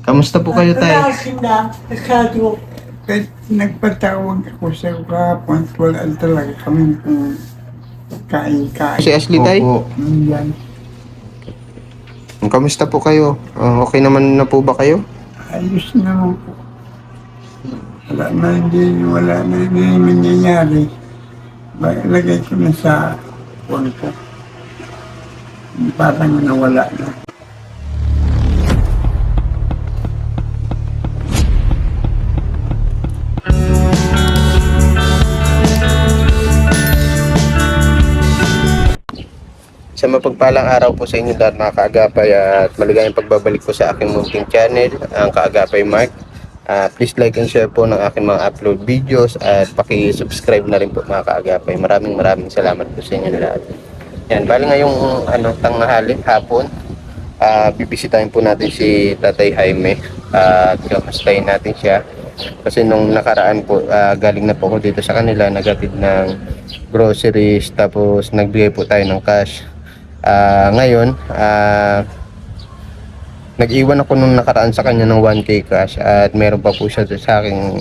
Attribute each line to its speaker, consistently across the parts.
Speaker 1: Kamusta po kayo, tay?
Speaker 2: Na, masyado.
Speaker 3: Kahit nagpatawag ako sa kahapon, wala talaga kami kung kain-kain.
Speaker 1: Si Ashley, tay?
Speaker 3: Opo, yan.
Speaker 1: Kamusta po kayo? Okay naman na po ba kayo?
Speaker 3: Ayos naman po. Wala na hindi nangyayari. Lagay ko na sa phone ko. Parang nawala na.
Speaker 1: Sa mapagpalang araw po sa inyo lahat mga kaagapay at maligayang pagbabalik po sa aking munting channel, ang Kaagapay Mark. Please like and share po ng aking mga upload videos at paki-subscribe na rin po mga kaagapay. Maraming salamat po sa inyo lahat. Yan, bali ngayong tanghali, hapon, bibisitahin po natin si Tatay Jaime at kamustahin natin siya. Kasi nung nakaraan po, galing na po ako dito sa kanila, naghatid ng groceries, tapos nagbigay po tayo ng cash. Ngayon, nag-iwan ako nung nakaraan sa kanya ng 1k cash at meron pa po siya sa akin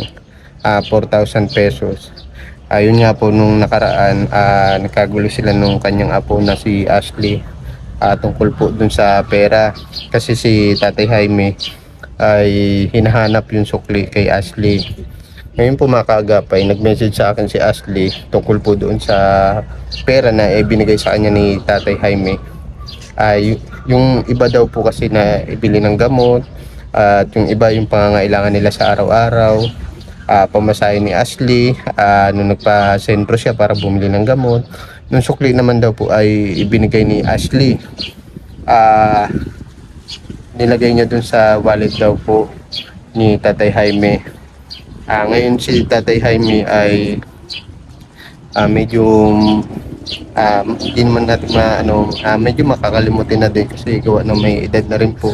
Speaker 1: 4,000 pesos. Yun nga po nung nakaraan, nagkagulo sila nung kanyang apo na si Ashley tungkol po dun sa pera. Kasi si Tatay Jaime ay hinahanap yung sukli kay Ashley. Ngayon po mga kaagapay, nag-message sa akin si Ashley tungkol po doon sa pera na binigay sa kanya ni Tatay Jaime. Yung iba daw po kasi na ibili ng gamot at yung iba yung pangangailangan nila sa araw-araw, pamasahe ni Ashley, nung nagpa-sentro siya para bumili ng gamot. Nung sukli naman daw po ay ibinigay ni Ashley, nilagay niya dun sa wallet daw po ni Tatay Jaime. Ngayon si Tatay Jaime ay medyo hindi naman natin medyo makakalimutin na din kasi gawa na may edad na rin po.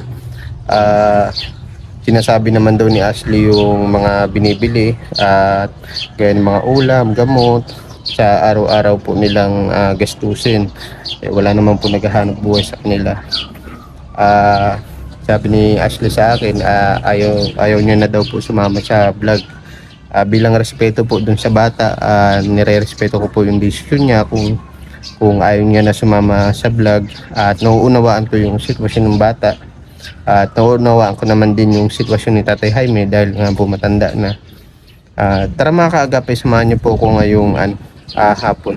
Speaker 1: Sinasabi naman daw ni Ashley yung mga binibili at gaya ng mga ulam, gamot sa araw-araw po nilang gastusin. Wala naman po naghahanap buhay sa kanila. Sabi ni Ashley sa akin, ayaw niya na daw po sumama sa vlog. Bilang respeto po dun sa bata, nire-respeto ko po yung decision niya kung ayaw niya na sumama sa vlog, at nauunawaan ko yung sitwasyon ng bata at nauunawaan ko naman din yung sitwasyon ni Tatay Jaime dahil nga po matanda na. Tara mga kaagapay, samahan niyo po ako ngayong hapon.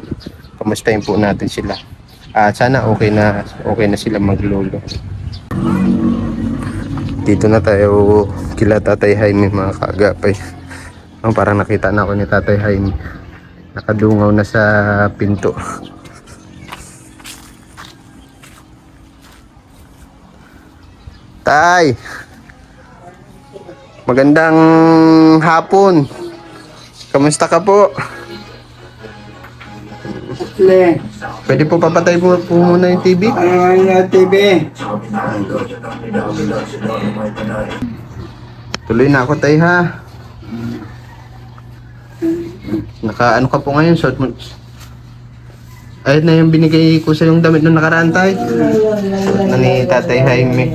Speaker 1: Kamustahin po natin sila. Sana okay na sila maglolo. Dito na tayo kila Tatay Jaime mga kaagapay. Parang nakita na ako ni Tatay Jaime. Nakadungaw na sa pinto. Tay! Magandang hapon. Kamusta ka po?
Speaker 3: Le,
Speaker 1: Pwede po papatay po muna yung TV?
Speaker 3: ano na TV?
Speaker 1: Tuloy na ako, Tay, ha? Naka-ano ka po ngayon? Short mo. Ayun na yung binigay ko sa yung damit nung nakaraan, Tay. Suot na ni Tatay Jaime.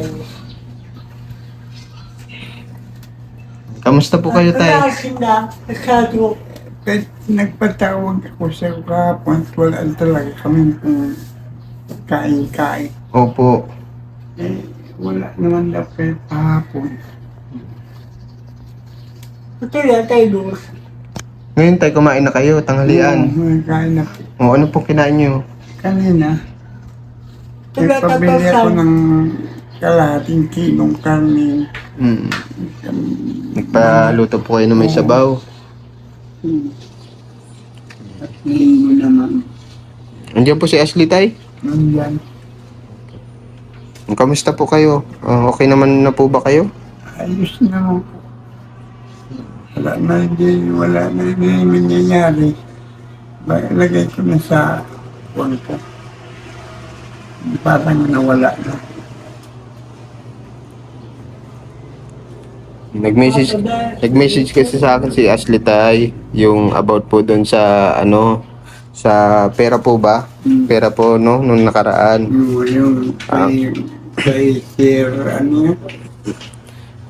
Speaker 1: Kamusta po kayo, Tay?
Speaker 2: Na, masyado.
Speaker 3: Kahit nagpatawag ako sa kahapon, wala talaga kami kung kain-kain.
Speaker 1: Opo.
Speaker 3: Wala naman daw kahit kahapon.
Speaker 2: Ito yan tayo.
Speaker 1: Ngayon, Tay, kumain na kayo, tanghalian.
Speaker 3: Kain na po.
Speaker 1: O, ano po kinain nyo?
Speaker 3: Kanina,
Speaker 2: Ito yan
Speaker 3: nagpabili ako
Speaker 2: tatasan.
Speaker 3: ng kalahating kilong karne.
Speaker 1: Nagpaluto po kayo na may sabaw.
Speaker 3: At linggo naman.
Speaker 1: Andiyan po si Ashley, Tay.
Speaker 3: Nandyan.
Speaker 1: Kamusta po kayo? Okay naman na po ba kayo?
Speaker 3: Ayos naman po. Wala na hindi nangyayari. Lagay ko na sa phone ko. Parang nawala na.
Speaker 1: Nag-message kasi sa akin si Ashley, Tay, yung about po doon sa sa pera po ba? Pera po nung nakaraan.
Speaker 3: Yung kay Sir, ano yun?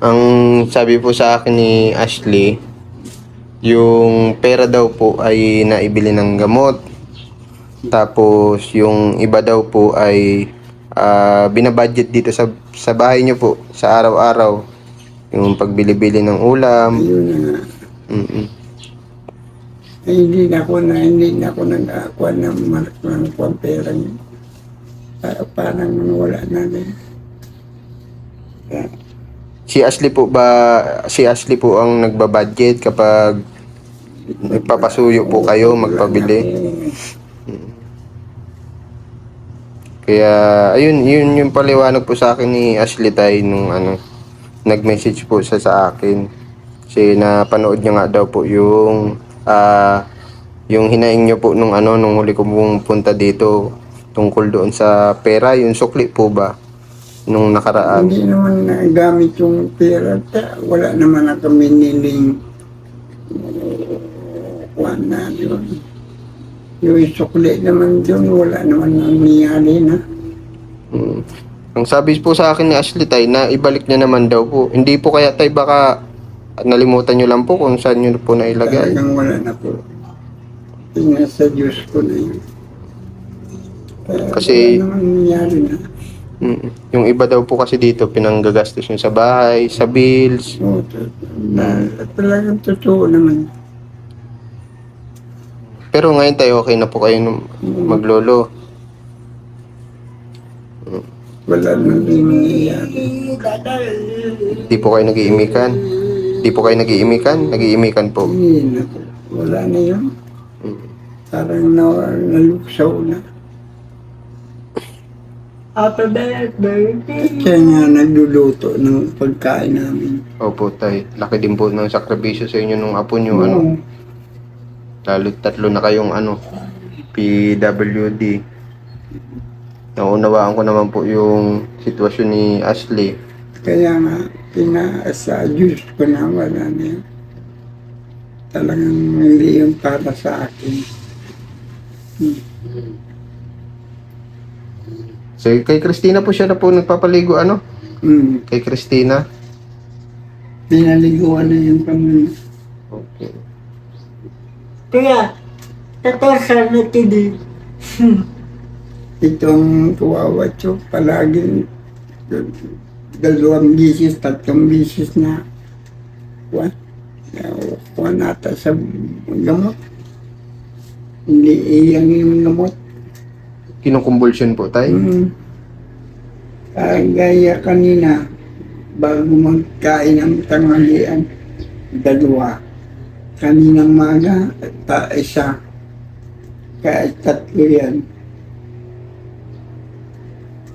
Speaker 1: Ang sabi po sa akin ni Ashley, yung pera daw po ay naibili ng gamot. Tapos yung iba daw po ay binabudget dito sa bahay niyo po sa araw-araw. Yung pagbili-bili ng ulam.
Speaker 3: Ayun na nga.
Speaker 1: Mm-mm.
Speaker 3: Ay, hindi na ako nag-akuha ng ng pera niya. Parang wala na rin. Kaya,
Speaker 1: Si Ashley po ang nagbabudget kapag nagpapasuyo po kayo magpabili. Kaya ayun yung paliwanag po sa akin ni Ashley tay nung nag-message po siya sa akin. Kasi napanood niya nga daw po yung hinaing niyo po nung huli ko pong punta dito tungkol doon sa pera, yung sukli po ba nung nakaraan.
Speaker 3: Hindi naman nagamit yung pera. Wala naman na kami niling kuha na yun. Yung sukli naman yun, wala naman nangyari na.
Speaker 1: Ang sabi po sa akin ni Ashley tay na ibalik niya naman daw po. Hindi po kaya tay baka nalimutan niyo lang po kung saan niyo po nailagay.
Speaker 3: Talagang wala na po. Nasa Diyos ko na yun.
Speaker 1: Kasi-
Speaker 3: wala naman nangyari na.
Speaker 1: Yung iba daw po kasi dito pinanggagastos niyo sa bahay, sa bills.
Speaker 3: Oo, talagang totoo naman.
Speaker 1: Pero ngayon tayo okay na po kayo maglolo.
Speaker 3: Wala nang nangyayari.
Speaker 1: Di po kayo nag-iimikan. Di po kayo nag-iimikan. Nag-iimikan po.
Speaker 3: Hindi na po. Wala na yun. Parang naluksaw na.
Speaker 2: Happy birthday.
Speaker 3: Kaya nga nagluluto ng pagkain namin.
Speaker 1: Opo tay. Laki din po ng sakripisyo sa inyo nung apo nyo.
Speaker 3: Oo.
Speaker 1: Lalo tatlo na kayong PWD. Naunawaan ko naman po yung sitwasyon ni Ashley.
Speaker 3: Kaya nga, sa Diyos ko na wala na yun. Talagang hindi yung para sa akin.
Speaker 1: So kay Christina po siya na po nagpapaligo Kay Christina.
Speaker 3: Pinaliguan na yung kami.
Speaker 1: Okay.
Speaker 2: Kaya, tatasan na tindi.
Speaker 3: Itong kawawa palaging 2 bisis, 3 bisis na kuha nata sa gamot. Hindi iyang yung gamot.
Speaker 1: Kinukumbulsyon po tay.
Speaker 3: Gaya kanina, bago magkain ng tanghalian, 2. Kaninang maga, isa. Kaya 3 yan.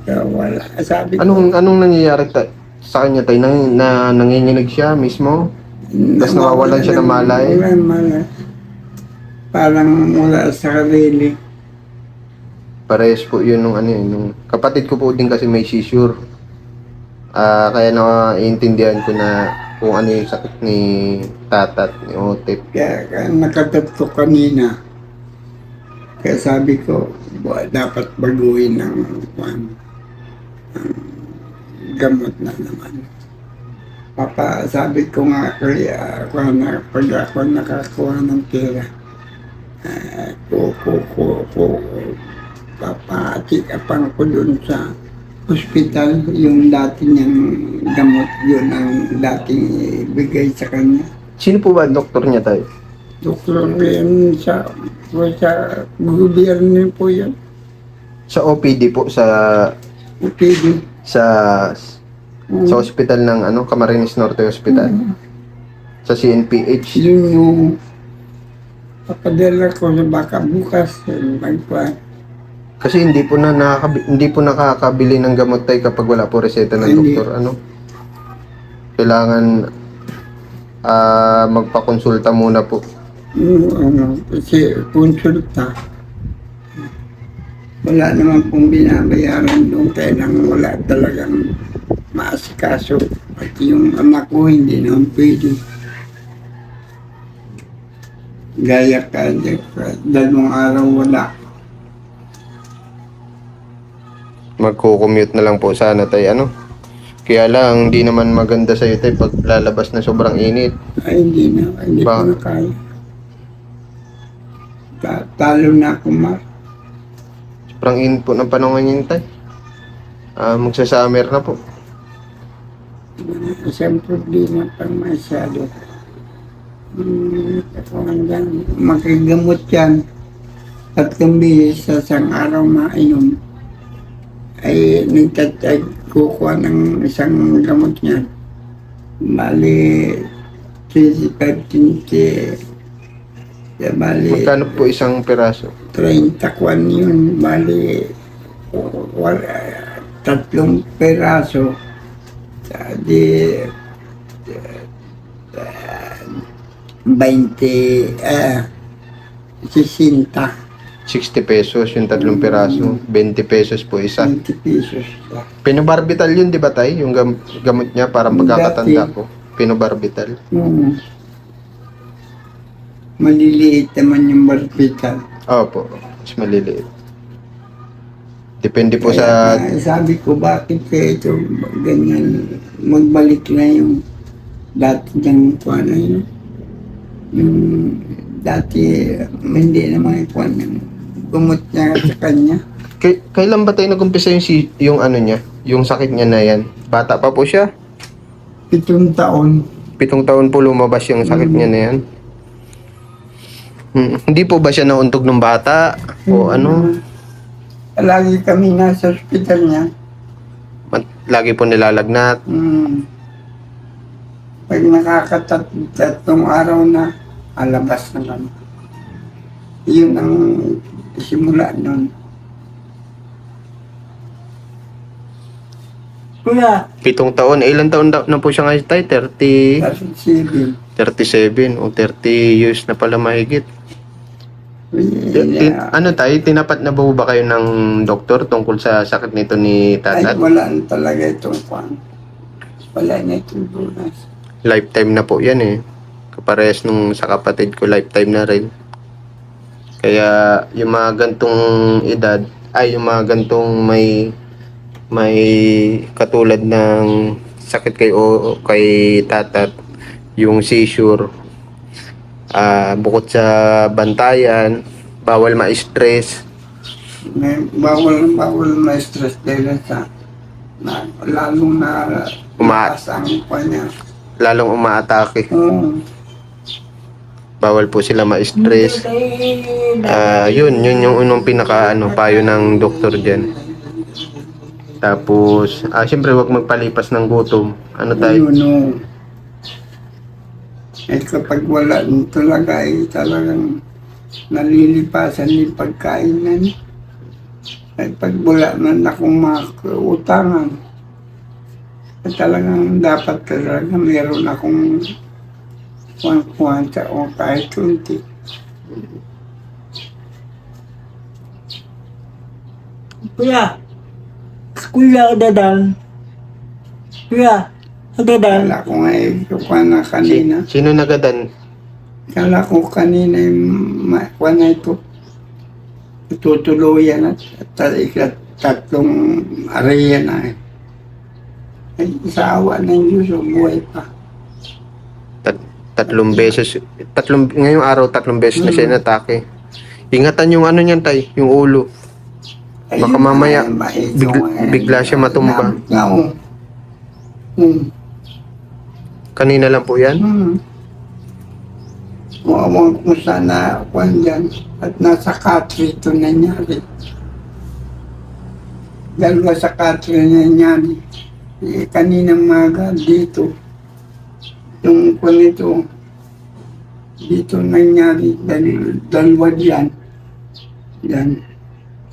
Speaker 3: Kaya wala. Sabi ko,
Speaker 1: Anong nangyayari sa kanya tay? Nanginginig siya mismo? Tas nawawalan siya ng malay?
Speaker 3: Wala malay. Parang wala sa sarili.
Speaker 1: Parehas po yun nung kapatid ko po din kasi may seizure. Kaya naiintindihan ko na kung ano yung sakit ni Tatat, ni Otep.
Speaker 3: Kaya nakatat ko kanina. Kaya sabi ko, dapat baguhin ng gamot na naman. Sabi ko nga kaya pag ako nakakuha ng pera, papatikapan ko dun sa hospital, yung dati niyang gamot, yun ang dating ibigay sa kanya.
Speaker 1: Sino po ba doktor niya tayo?
Speaker 3: Doktor rin sa gobyerno po yan.
Speaker 1: Sa OPD po,
Speaker 3: OPD.
Speaker 1: sa hospital ng Camarines Norte Hospital. Sa CNPH.
Speaker 3: Yun yung papadala ko sa baka bukas.
Speaker 1: Kasi hindi po nakakabili ng gamot tayo kapag wala po reseta ng
Speaker 3: Hindi.
Speaker 1: doktor. Kailangan magpakonsulta muna po.
Speaker 3: Kasi konsulta. Wala naman pong binabayaran doon, kaya lang wala talagang maasikaso. At yung anak ko hindi naman pwede. Gaya ka, 2 araw wala.
Speaker 1: Magko-commute na lang po sana tayo Kaya lang, hindi naman maganda sa'yo tayo pag lalabas na sobrang init.
Speaker 3: Ay, hindi ko
Speaker 1: Ba-
Speaker 3: na kaya. Talo na ako, ma.
Speaker 1: Sobrang init po ng panahon ngayon tayo. Magsa-summer na po.
Speaker 3: Isang problema pang masyado. Ako hanggang makigamot yan. 3 beses sa isang araw mainom. Ay kukuha ng isang gamot niya. Bali, 35 bali,
Speaker 1: Magkano po isang piraso?
Speaker 3: 30 kwan yun. Bali, 3 peraso. Di 20, 60.
Speaker 1: 60 pesos yung 3 piraso. 20 pesos po isa.
Speaker 3: 20 pesos.
Speaker 1: Pinobarbital yun, di ba tay? Yung gamot niya, parang pagkakatanda ko. Pinobarbital.
Speaker 3: Maliliit naman yung barbital.
Speaker 1: Opo, mas maliliit. Depende po sa...
Speaker 3: Sabi ko, bakit kaya ito ganyan, magbalik na yung dati niyang kuha na yun. Yung dati, hindi naman kuha ng gumot niya sa kanya.
Speaker 1: Kailan ba tayo nag-umpisa yung ano niya? Yung sakit niya na yan? Bata pa po siya?
Speaker 3: 7 taon.
Speaker 1: 7 taon po lumabas yung sakit niya na yan. Hindi po ba siya nauntog ng bata? O ano?
Speaker 3: Lagi kami nasa ospital niya.
Speaker 1: Lagi po nilalagnat.
Speaker 3: Pag nakakatatlong araw na, alabas na kami. Yun ang simula nun.
Speaker 2: Kuya,
Speaker 1: 7 taon. Ilan taon na po siya ngayon tayo?
Speaker 3: 37.
Speaker 1: 37 o 30 years na pala mahigit. Ano tayo? Tinapat na ba kayo ng doktor tungkol sa sakit nito ni
Speaker 3: Ay,
Speaker 1: Tatat?
Speaker 3: wala na talaga itong kwan. Wala na itong lunas.
Speaker 1: Lifetime na po yan eh. Kaparehas nung sa kapatid ko, lifetime na rin. Kaya yung mga gantong edad, yung mga gantong may katulad ng sakit kay Tatat, yung seizure, bukod sa bantayan, bawal ma-stress.
Speaker 3: Bawal ma-stress dahil sa lalong na lumas ang kwan niya.
Speaker 1: Lalong umaatake.
Speaker 3: Oo.
Speaker 1: Bawal po sila ma-stress. Yun yung unang payo ng doktor dyan. Tapos, siyempre wag magpalipas ng gutom. Ano tayo?
Speaker 3: Yun, eh kapag wala talaga talagang nalilipasan yung pagkainan. At pag wala man akong makautangan, talagang dapat talaga meron akong kwanta o kahit kunti.
Speaker 2: kuya, kuya, dadan. Kuya, dadan.
Speaker 3: Kala ko nga kuha na kanina.
Speaker 1: Sino nagadan?
Speaker 3: Kala ko kanina yung kuha na ito. Tutuluyan at tatlong area na eh. Ay, sa awa ng Diyos, buhay pa.
Speaker 1: Tatlong beses. Ngayong araw, 3 beses na siya inatake. Ingatan yung ano niyan tay, yung ulo. Baka mamaya, bigla siya matumba. Kanina lang po yan?
Speaker 3: Muawang kung sana ako dyan at nasa Katri ito nangyari. 2 sa Katri nangyari. Kaninang maga dito. Yung kung ito, dito nangyari, 2 diyan. Yan,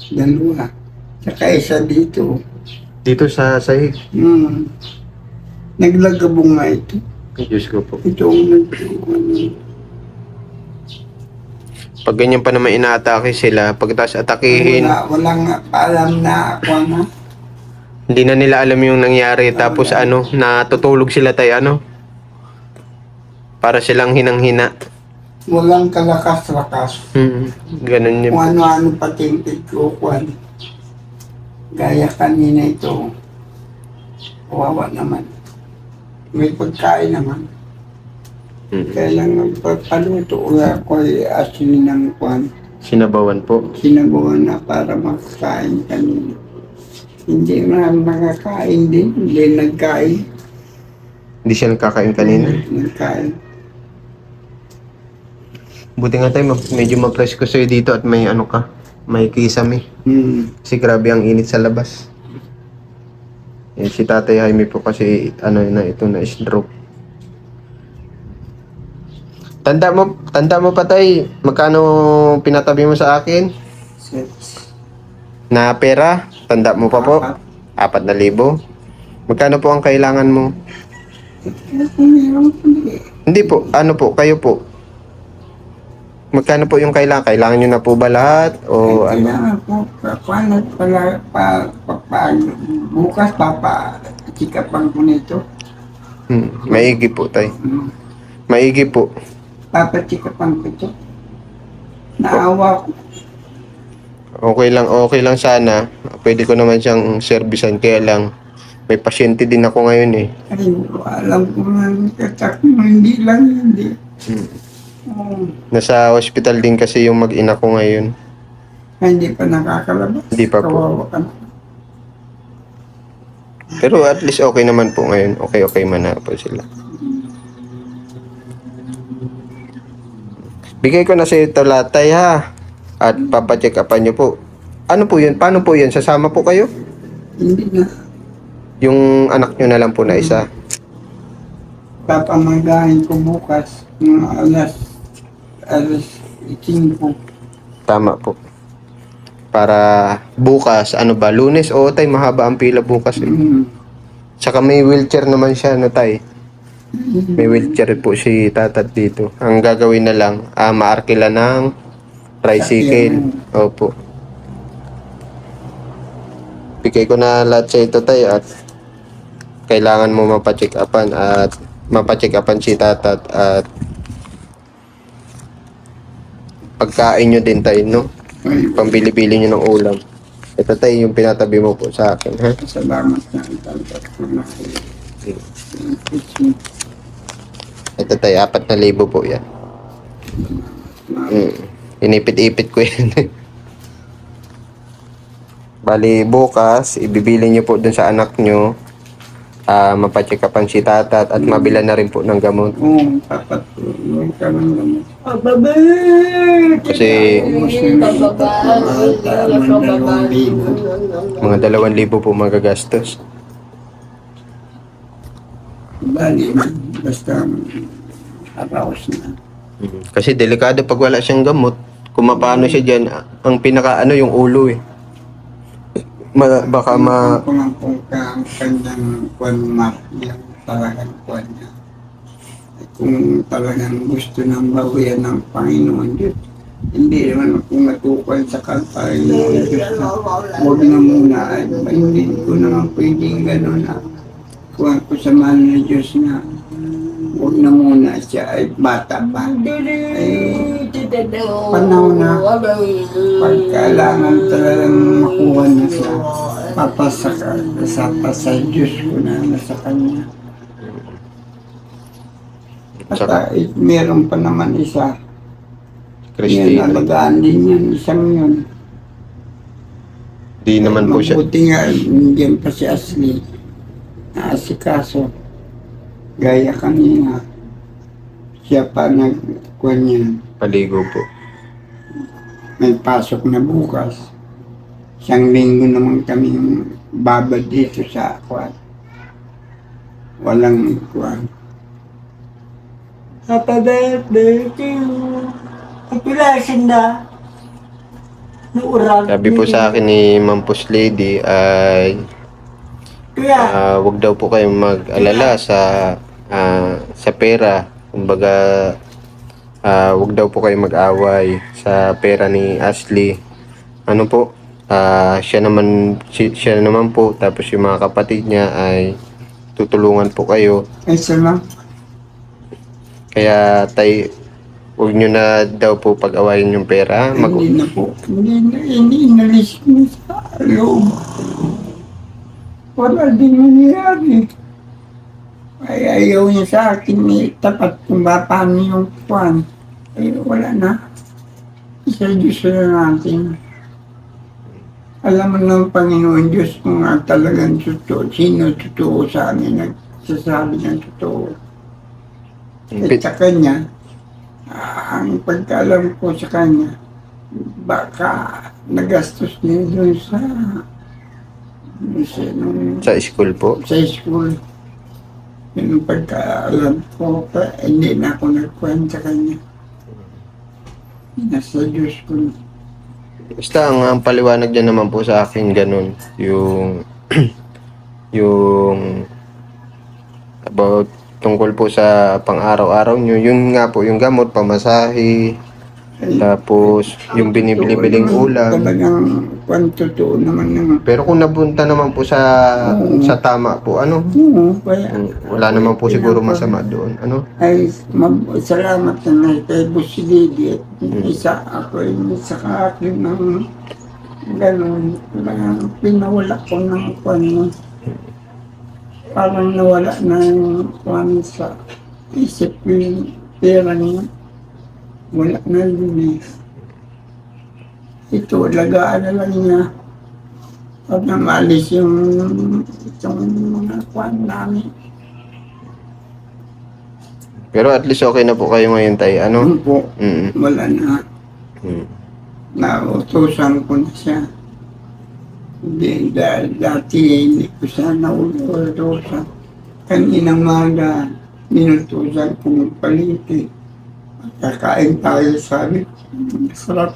Speaker 3: 2. Saka isa dito.
Speaker 1: Dito sa sahig.
Speaker 3: Naglagabong nga ito.
Speaker 1: Diyos ko po.
Speaker 3: Ito ang
Speaker 1: Pag ganyan pa naman inaatake sila, pagkatapos atakihin,
Speaker 3: walang alam na ako na.
Speaker 1: hindi na nila alam yung nangyari. Tapos natutulog sila tayo, para silang hinang-hina.
Speaker 3: Walang kalakas-lakas.
Speaker 1: Ganun yun.
Speaker 3: Kung ano-ano patimpid ko, Gaya kanina ito. kawawa naman. May pagkain naman.
Speaker 1: Mm.
Speaker 3: Kaya lang nagpapaluto ako ay asin ng kwan.
Speaker 1: Sinabawan po.
Speaker 3: Sinabuhan na para makakain kanina. Hindi man nakakain din. Hindi nagkain.
Speaker 1: Hindi siya nagkakain kanina.
Speaker 3: Nagkain.
Speaker 1: Buti nga tayo, medyo ma-press ko sa'yo dito at may ano ka, may kisame. Kasi grabe ang init sa labas. Eh, si Tatay Jaime po kasi ano na ito na stroke. Tanda mo pa tay, magkano pinatabi mo sa akin? Na pera? Tanda mo pa po? 4,000. Magkano po ang kailangan mo? Hindi po, ano po, kayo po. Magkano po yung kailangan? Kailangan nyo na po ba lahat? O ano?
Speaker 3: Kailangan po, paano pala, bukas chikapan ko nito.
Speaker 1: Maigi po tay.
Speaker 3: Hmm.
Speaker 1: Maigi po.
Speaker 3: Papachikapan ko ito. Naawa ko.
Speaker 1: Okay lang sana. Pwede ko naman siyang servisan, kaya lang may pasyente din ako ngayon eh.
Speaker 3: Ay, alam ko man, katak mo, hindi lang, hindi. Oh,
Speaker 1: Nasa hospital din kasi yung mag-ina ko ngayon.
Speaker 3: hindi pa nakakalabas.
Speaker 1: Hindi pa po.
Speaker 3: Kawawa ka na.
Speaker 1: Pero at least okay naman po ngayon. Okay man na po sila. Bigay ko na sa ito latay ha. At papacheck upan nyo po. Ano po yun? Paano po yun? Sasama po kayo?
Speaker 3: Hindi na.
Speaker 1: Yung anak nyo na lang po na isa.
Speaker 3: Papamagahin ko bukas, mga alas 5.
Speaker 1: Tama po. Para bukas, ano ba? Lunes o tay, mahaba ang pila bukas eh. Tsaka may wheelchair naman siya, no tay? May wheelchair po si tatat dito. Ang gagawin na lang, maarkila ng tricycle. Opo. Bigay ko na lahat sa ito tay at kailangan mo mapacheck upan at mapacheck upan si tatat at pagkain nyo din tayo, no? Pambili-bili nyo ng ulam. Ito tayo yung pinatabi mo po sa akin, ha?
Speaker 3: Salamat na talaga po na
Speaker 1: Ito tayo, 4,000 po yan. Inipit-ipit ko yan. Bali, bukas, ibibili nyo po dun sa anak nyo. Mapacheck upan si tatat at mabila na rin po ng gamot.
Speaker 3: Oo, papatuloy ka ng gamot.
Speaker 1: Kasi
Speaker 3: Ubus na
Speaker 1: mga 2,000 po magagastos.
Speaker 3: Bali, basta araos na.
Speaker 1: Kasi delikado pag wala siyang gamot. Kung mapaano siya dyan, ang pinaka yung ulo eh. Baka
Speaker 3: Kung ang kanyang kwan map niya, talagang kwan niya. Kung talagang gusto ng bawian ng Panginoon Diyos, hindi naman ako matukoy sa Panginoon Diyos na huwag na muna. Ay, hindi ko naman pwedeng gano'n na kuha ko sa mahal na Diyos na huwag na muna siya ay bata pa. Ay, panahon na pagkailangan talagang makuha na siya papasaka sa Diyos ko na nasa Kanya. At meron pa naman isa. Yan,
Speaker 1: Christine.
Speaker 3: alagaan din yan, isang yun.
Speaker 1: Di naman po siya.
Speaker 3: Mabuti nga, nandiyan pa si Ashley. Naasikaso. Gaya kanina. Siya pa nagkuhan niya.
Speaker 1: Paligo po.
Speaker 3: May pasok na bukas. Isang linggo naman kami babad dito sa kuwan. Walang kuwan.
Speaker 2: Happy birthday to you. Ipilasin na. Nuurang.
Speaker 1: Sabi po sa akin ni Ma'am Push Lady ay
Speaker 2: Kaya,
Speaker 1: wag daw po kayong mag-alala sa pera. Kumbaga wag daw po kayong mag-away sa pera ni Ashley. Ano po? Siya naman po, tapos yung mga kapatid niya ay tutulungan po kayo.
Speaker 3: Ay, salamat.
Speaker 1: Kaya huwag nyo na daw po pag-awayin yung pera.
Speaker 3: Hindi na po. Hindi inalis mo sa loob. wala din nangyayari. Ay, ayaw niya sa akin, may tapat kung ba paano yung kwan. Ay, wala na. Sa Diyos na natin. Alam mo ng Panginoon Diyos kung nga talagang totoo, sino totoo sa amin, nagsasabi ng totoo. At sa Kanya, ang pagkaalam ko sa Kanya, baka nagastos niya doon
Speaker 1: Sa school po.
Speaker 3: sa school. Yun ang pagkaalam ko, hindi na ako nagkwento sa Kanya. Nasa Diyos ko.
Speaker 1: Basta ang paliwanag niya naman po sa akin ganun, yung yung about tungkol po sa pang-araw-araw nyo, yung nga po, yung gamot, pamasahe,
Speaker 3: Ay,
Speaker 1: tapos yung binibili-biling
Speaker 3: totoo naman,
Speaker 1: ulam.
Speaker 3: Talagang kwan, totoo naman naman.
Speaker 1: Pero kung nabunta naman po sa tama po, ano,
Speaker 3: Oo, kaya
Speaker 1: wala naman po siguro masama doon, ano?
Speaker 3: ay salamat na kay Busilidi at isa ako ay isa ka akin ng gano'n na pinawala ko ng kwan mo. Parang nawala na yung kwan sa isip ko yung pera niya. Wala na yun eh. Ito, lagaan na lang niya. Pag namalis itong mga kwan namin.
Speaker 1: Pero at least okay na po kayo ngayon, tay, ano?
Speaker 3: Ano po,
Speaker 1: Mm.
Speaker 3: wala na.
Speaker 1: Mm.
Speaker 3: Nautusan ko na siya. Hindi, dahil dati hindi ko siya nautusan. Kaninang maga, ninutusan ko magpaliti. Kakain tayo, sabi ko, sarap.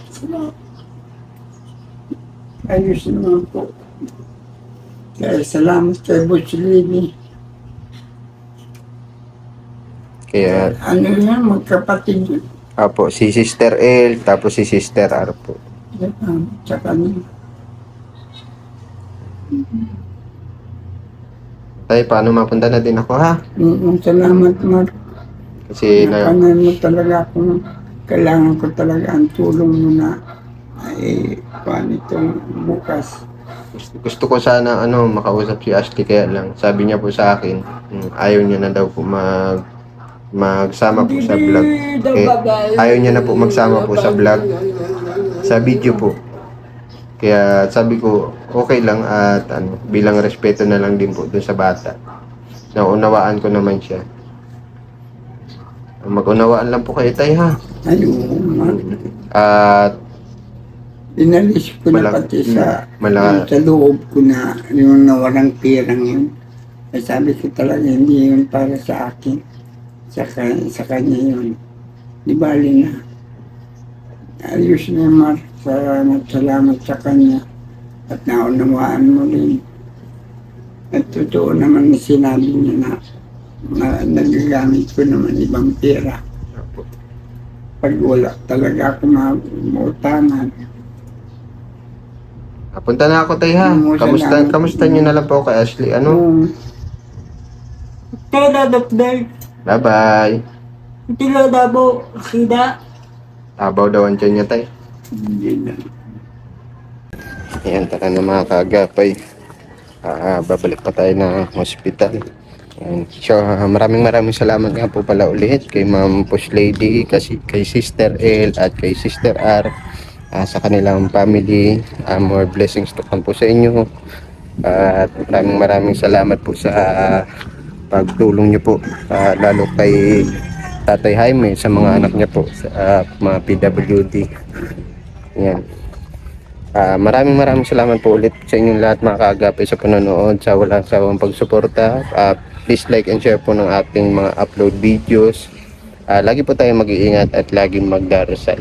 Speaker 3: Ayos naman po. Kaya salamat kay Busilini.
Speaker 1: Kaya,
Speaker 3: Ano yan, magkapatid yun.
Speaker 1: apo, si Sister L, tapos si Sister R po.
Speaker 3: Tsaka niya.
Speaker 1: Tay, paano mapunta na din ako, ha?
Speaker 3: Salamat, Mark.
Speaker 1: Kasi
Speaker 3: Nakanan mo talaga ako. Kailangan ko talaga ang tulong mo na ay paano itong bukas.
Speaker 1: gusto ko sana makausap si Ashley, kaya lang sabi niya po sa akin, ayaw niya na daw po magsama po sa vlog. Ayaw niya na po magsama po sa vlog, sa video po. Kaya sabi ko, okay lang at bilang respeto na lang din po dun sa bata. Naunawaan ko naman siya. Mag-unawaan lang po kayo, tay, ha?
Speaker 3: Ayun, Mark.
Speaker 1: At
Speaker 3: Inalis ko na pati sa loob ko na yung nawalang pirang yun. Ay sabi ko talaga hindi yun para sa akin. Sa kanya yun. Di bali na. Ayos na, Mark. Salamat sa kanya. At naunawaan mo rin. At totoo naman na sinabi niya na nagagamit ko naman ibang pera. Pag wala talaga ako mautangan.
Speaker 1: punta na ako, tay, ha? Kamusta niyo na lang po kay Ashley, ano?
Speaker 2: Kaya doktor,
Speaker 1: Bye-bye.
Speaker 2: tilo na po, sida.
Speaker 1: Abaw daw ang tiyan niya, tay.
Speaker 3: Hindi na.
Speaker 1: Ayan, tara na mga kaagapay. Babalik pa tayo ng hospital. Ayan. So, maraming salamat nga po pala ulit kay Ma'am Push Lady, kay Sister L at kay Sister R, sa kanilang family. More blessings to come po sa inyo. At maraming salamat po sa pagtulong niyo po, lalo kay Tatay Jaime, sa mga anak niya po, sa mga PWD. Ayan. Maraming salamat po ulit sa inyong lahat, mga kaagapay, sa panonood, sa walang sawang pagsuporta. Please like and share po ng ating mga upload videos. Lagi po tayong mag-iingat at laging magdarasal.